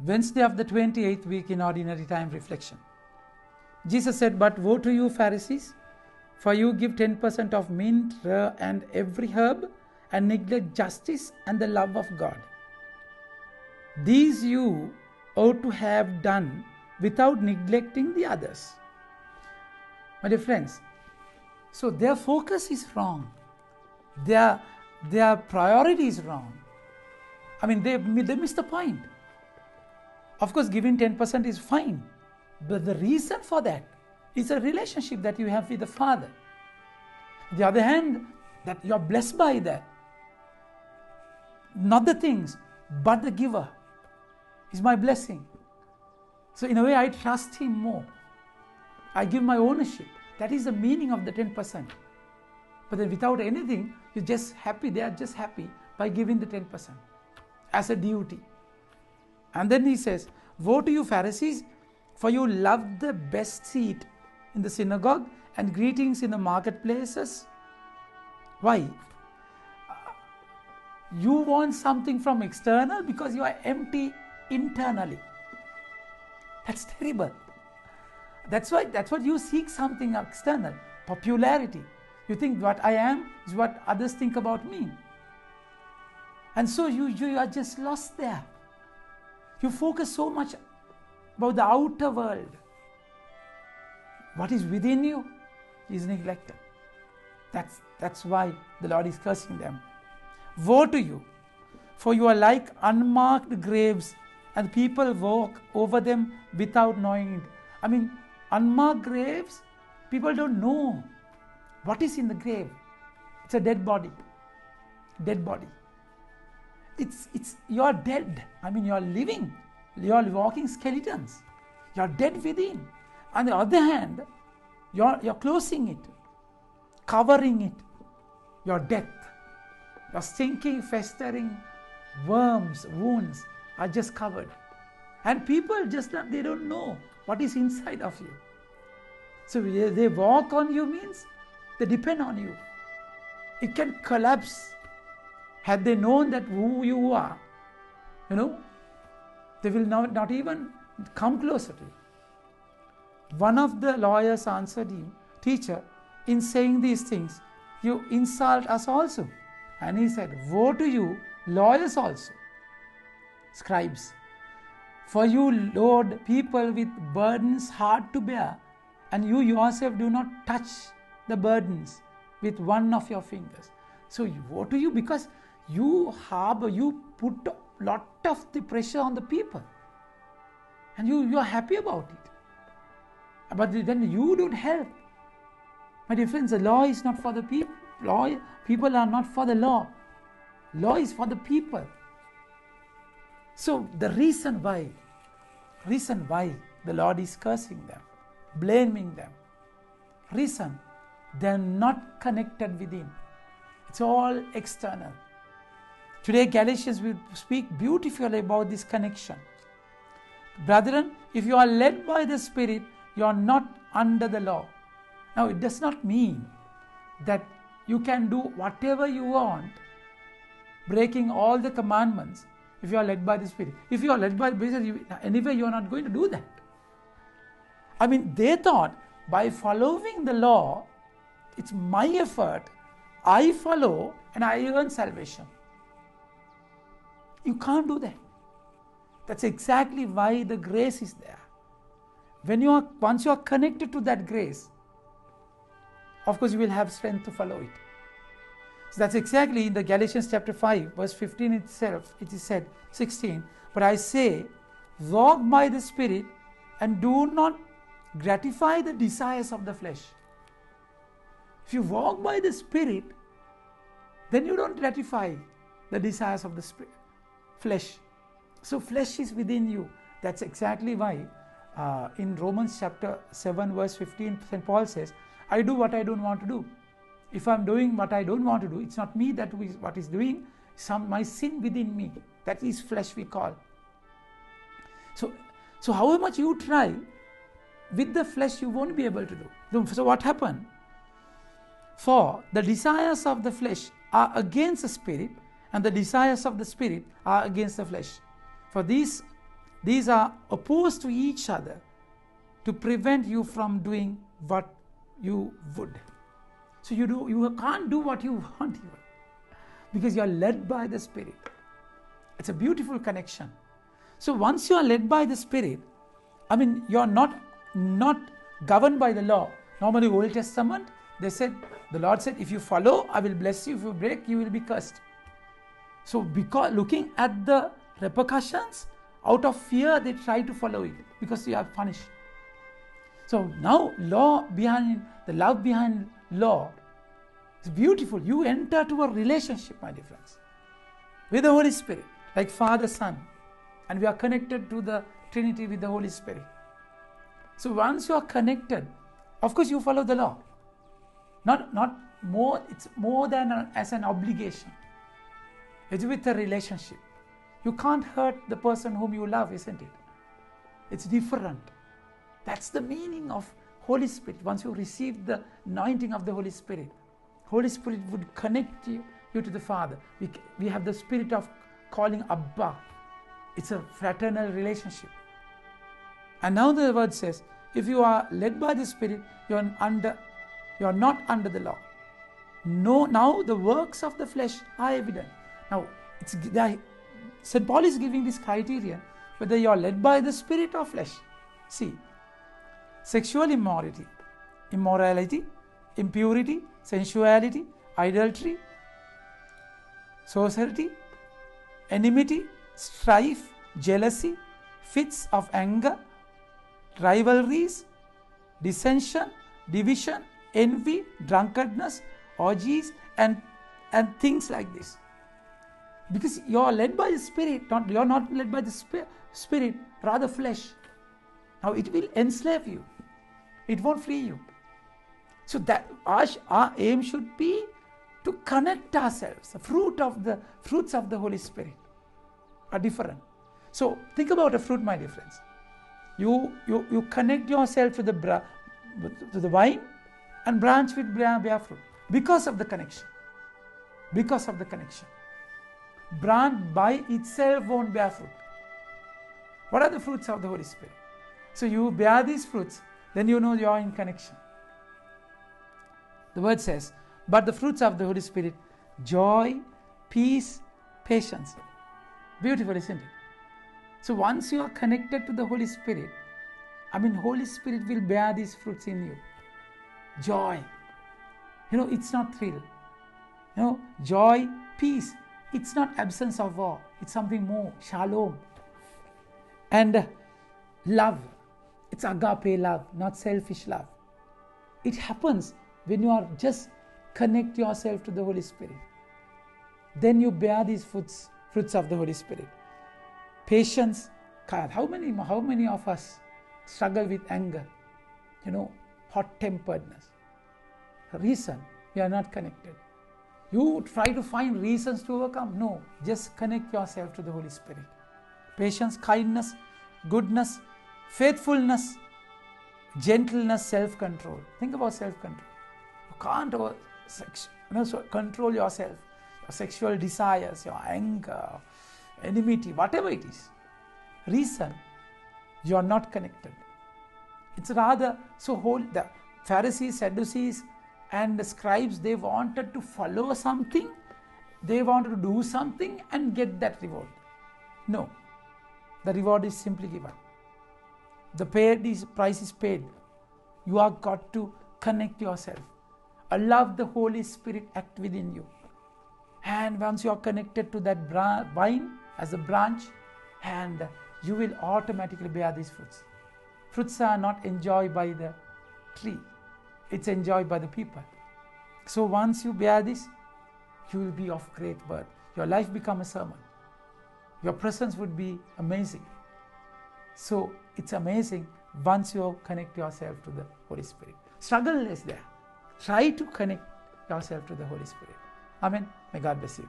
Wednesday of the 28th week in ordinary time reflection. Jesus said, "But woe to you, Pharisees, for you give 10% of mint, rue, and every herb, and neglect justice and the love of God. These you ought to have done without neglecting the others." My dear friends, so their focus is wrong. Their priority is wrong. I mean, they miss the point. Of course, giving 10% is fine, but the reason for that is a relationship that you have with the Father. On the other hand, that you are blessed by that. Not the things, but the giver is my blessing. So in a way, I trust Him more. I give my ownership. That is the meaning of the 10%. But then without anything, you're just happy. They are just happy by giving the 10% as a duty. And then He says, "Woe to you, Pharisees, for you love the best seat in the synagogue and greetings in the marketplaces." Why? You want something from external because you are empty internally. That's terrible. That's what you seek, something external, popularity. You think what I am is what others think about me. And so you are just lost there. You focus so much about the outer world. What is within you is neglected. That's why the Lord is cursing them. Woe to you, for you are like unmarked graves, and people walk over them without knowing it. I mean, unmarked graves, people don't know what is in the grave. It's a dead body. Dead body. It's you are dead. I mean, you are living. You are walking skeletons. You are dead within. On the other hand, you're closing it, covering it. Your death, your stinking, festering worms, wounds are just covered. And people they don't know what is inside of you. So they walk on you means they depend on you. It can collapse. Had they known that who you are, they will not even come closer to you. One of the lawyers answered him, "Teacher, in saying these things, you insult us also." And he said, "Woe to you, lawyers also, scribes, for you load people with burdens hard to bear, and you yourself do not touch the burdens with one of your fingers." So woe to you, because you put a lot of the pressure on the people, and you are happy about it. But then you don't help. My dear friends, the law is not for the people. People are not for the law. Law is for the people. So the reason why the Lord is cursing them, blaming them, reason, they're not connected within. It's all external. Today Galatians will speak beautifully about this connection. Brethren, if you are led by the Spirit, you are not under the law. Now, it does not mean that you can do whatever you want, breaking all the commandments, if you are led by the Spirit. If you are led by the Spirit, anyway, you are not going to do that. I mean, they thought by following the law, it's my effort, I follow and I earn salvation. You can't do that. That's exactly why the grace is there. Once you are connected to that grace, of course you will have strength to follow it. So that's exactly in the Galatians chapter 5, verse 15 itself, it is said, 16, "But I say, walk by the Spirit, and do not gratify the desires of the flesh." If you walk by the Spirit, then you don't gratify the desires of the flesh. So flesh is within you. That's exactly why in Romans chapter 7, verse 15, St. Paul says, "I do what I don't want to do." If I'm doing what I don't want to do, it's not me what is doing, my sin within me. That is flesh we call. So however much you try, with the flesh you won't be able to do. So what happened? For the desires of the flesh are against the Spirit, and the desires of the Spirit are against the flesh. For these these are opposed to each other to prevent you from doing what you would. So you can't do what you want even, because you are led by the Spirit. It's a beautiful connection. So once you are led by the Spirit, you are not governed by the law. Normally, Old Testament, the Lord said, if you follow, I will bless you. If you break, you will be cursed. So because looking at the repercussions, out of fear, they try to follow it because you are punished. So now the love behind law is beautiful. You enter to a relationship, my dear friends, with the Holy Spirit, like Father, Son, and we are connected to the Trinity with the Holy Spirit. So once you are connected, of course you follow the law. Not more, it's more than as an obligation. It's with a relationship. You can't hurt the person whom you love, isn't it? It's different. That's the meaning of Holy Spirit. Once you receive the anointing of the Holy Spirit would connect you to the Father. We have the spirit of calling Abba. It's a fraternal relationship. And now the word says, if you are led by the Spirit, you are not under the law. No, now the works of the flesh are evident. Now, St. Paul is giving this criterion, whether you are led by the Spirit or flesh. See, sexual immorality, impurity, sensuality, idolatry, sorcery, enmity, strife, jealousy, fits of anger, rivalries, dissension, division, envy, drunkenness, orgies, and things like this. Because you are led by the Spirit, you are not led by the Spirit, rather flesh. Now it will enslave you. It won't free you. So that our aim should be to connect ourselves. The fruits of the Holy Spirit are different. So think about a fruit, my dear friends. You connect yourself to the vine and branch will bear fruit because of the connection. Because of the connection. Branch by itself won't bear fruit. What are the fruits of the Holy Spirit? So you bear these fruits, then you know you are in connection. The word says, but the fruits of the Holy Spirit, joy, peace, patience. Beautiful, isn't it? So once you are connected to the Holy Spirit, Holy Spirit will bear these fruits in you. Joy. It's not thrill. Joy, peace. It's not absence of war. It's something more. Shalom. And love. It's agape love, not selfish love. It happens when you are just connect yourself to the Holy Spirit. Then you bear these fruits of the Holy Spirit. Patience. How many of us struggle with anger? Hot-temperedness. Reason, we are not connected. You try to find reasons to overcome. No, just connect yourself to the Holy Spirit. Patience, kindness, goodness, faithfulness, gentleness, self-control. Think about self-control. You can't control yourself, your sexual desires, your anger, enmity, whatever it is. Reason, you are not connected. It's rather so whole. The Pharisees, Sadducees, and the scribes, they wanted to follow something, they wanted to do something and get that reward. No, the reward is simply given. The price is paid. You have got to connect yourself. Allow the Holy Spirit act within you. And once you are connected to that vine as a branch, and you will automatically bear these fruits. Fruits are not enjoyed by the tree. It's enjoyed by the people. So once you bear this, you will be of great worth. Your life become a sermon. Your presence would be amazing. So it's amazing once you connect yourself to the Holy Spirit. Struggle is there. Try to connect yourself to the Holy Spirit. Amen. May God bless you.